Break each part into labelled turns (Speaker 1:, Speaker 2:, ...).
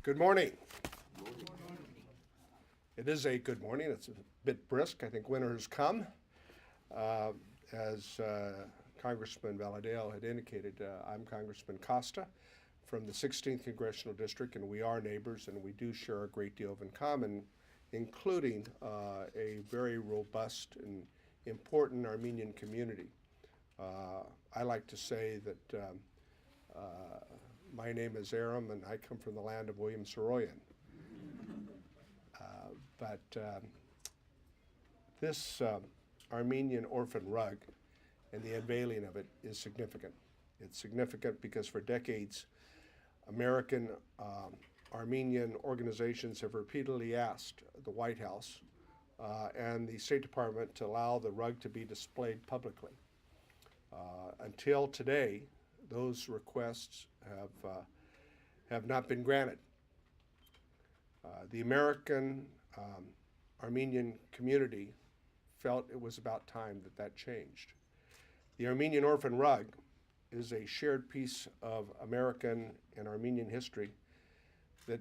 Speaker 1: Good morning. It is a good morning. It's a bit brisk. I think winter has come. As Congressman Valadale had indicated, I'm Congressman Costa from the 16th Congressional District, and we are neighbors, and we do share a great deal in common, including a very robust and important Armenian community. I like to say that my name is Aram, and I come from the land of William Saroyan. This Armenian Orphan Rug and the unveiling of it is significant. It's significant because for decades, American Armenian organizations have repeatedly asked the White House and the State Department to allow the rug to be displayed publicly. Until today, those requests have not been granted. The American Armenian community felt it was about time that that changed. The Armenian Orphan Rug is a shared piece of American and Armenian history that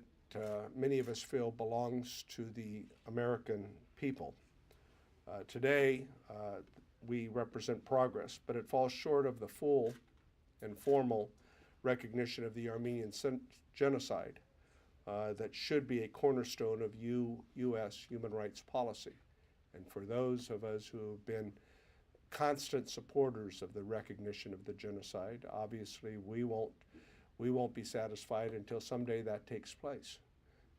Speaker 1: many of us feel belongs to the American people. Today, we represent progress, but it falls short of the full and formal recognition of the Armenian Genocide that should be a cornerstone of U.S. human rights policy. And for those of us who have been constant supporters of the recognition of the genocide, obviously we won't be satisfied until someday that takes place,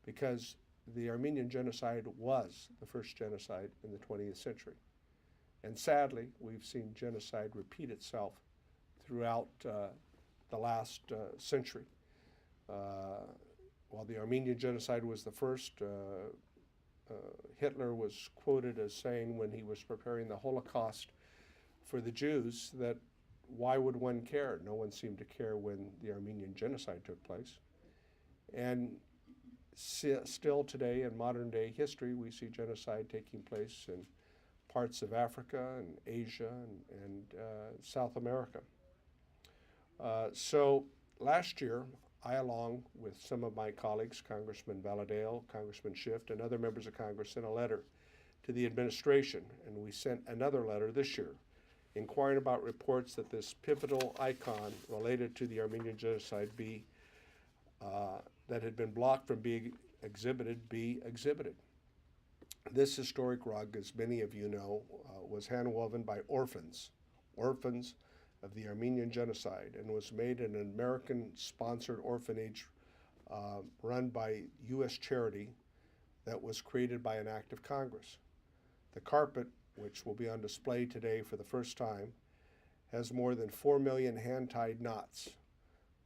Speaker 1: because the Armenian Genocide was the first genocide in the 20th century. And sadly, we've seen genocide repeat itself throughout the last century. While the Armenian Genocide was the first, Hitler was quoted as saying when he was preparing the Holocaust for the Jews that why would one care? No one seemed to care when the Armenian Genocide took place. And still today in modern day history, we see genocide taking place in parts of Africa and Asia and South America. So last year, I, along with some of my colleagues, Congressman Valadale, Congressman Schiff, and other members of Congress, sent a letter to the administration, and we sent another letter this year inquiring about reports that this pivotal icon related to the Armenian Genocide that had been blocked from being exhibited be exhibited. This historic rug, as many of you know, was hand-woven by orphans of the Armenian Genocide, and was made in an American-sponsored orphanage run by U.S. charity that was created by an act of Congress. The carpet, which will be on display today for the first time, has more than 4 million hand-tied knots,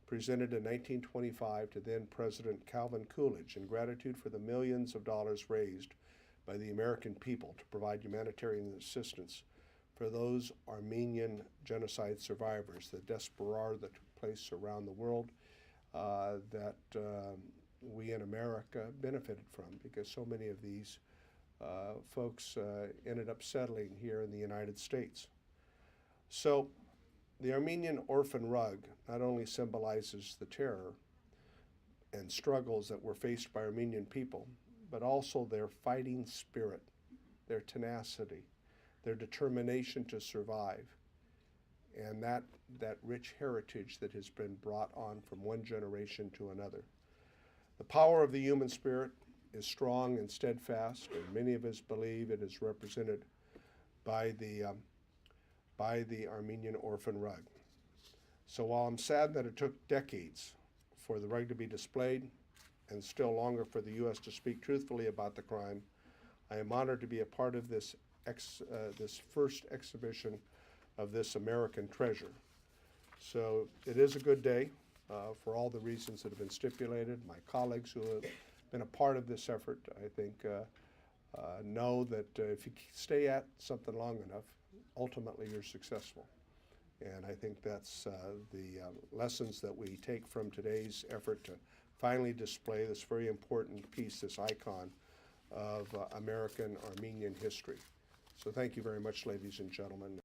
Speaker 1: presented in 1925 to then-President Calvin Coolidge in gratitude for the millions of dollars raised by the American people to provide humanitarian assistance for those Armenian genocide survivors, the desperate that took place around the world that we in America benefited from, because so many of these folks ended up settling here in the United States. So the Armenian Orphan Rug not only symbolizes the terror and struggles that were faced by Armenian people, but also their fighting spirit, their tenacity, their determination to survive, and that rich heritage that has been brought on from one generation to another. The power of the human spirit is strong and steadfast, and many of us believe it is represented by the Armenian Orphan Rug. So while I'm sad that it took decades for the rug to be displayed, and still longer for the U.S. to speak truthfully about the crime, I am honored to be a part of this first exhibition of this American treasure. So it is a good day for all the reasons that have been stipulated. My colleagues who have been a part of this effort, I think, know that if you stay at something long enough, ultimately you're successful. And I think that's the lessons that we take from today's effort to finally display this very important piece, this icon of American Armenian history. So thank you very much, ladies and gentlemen.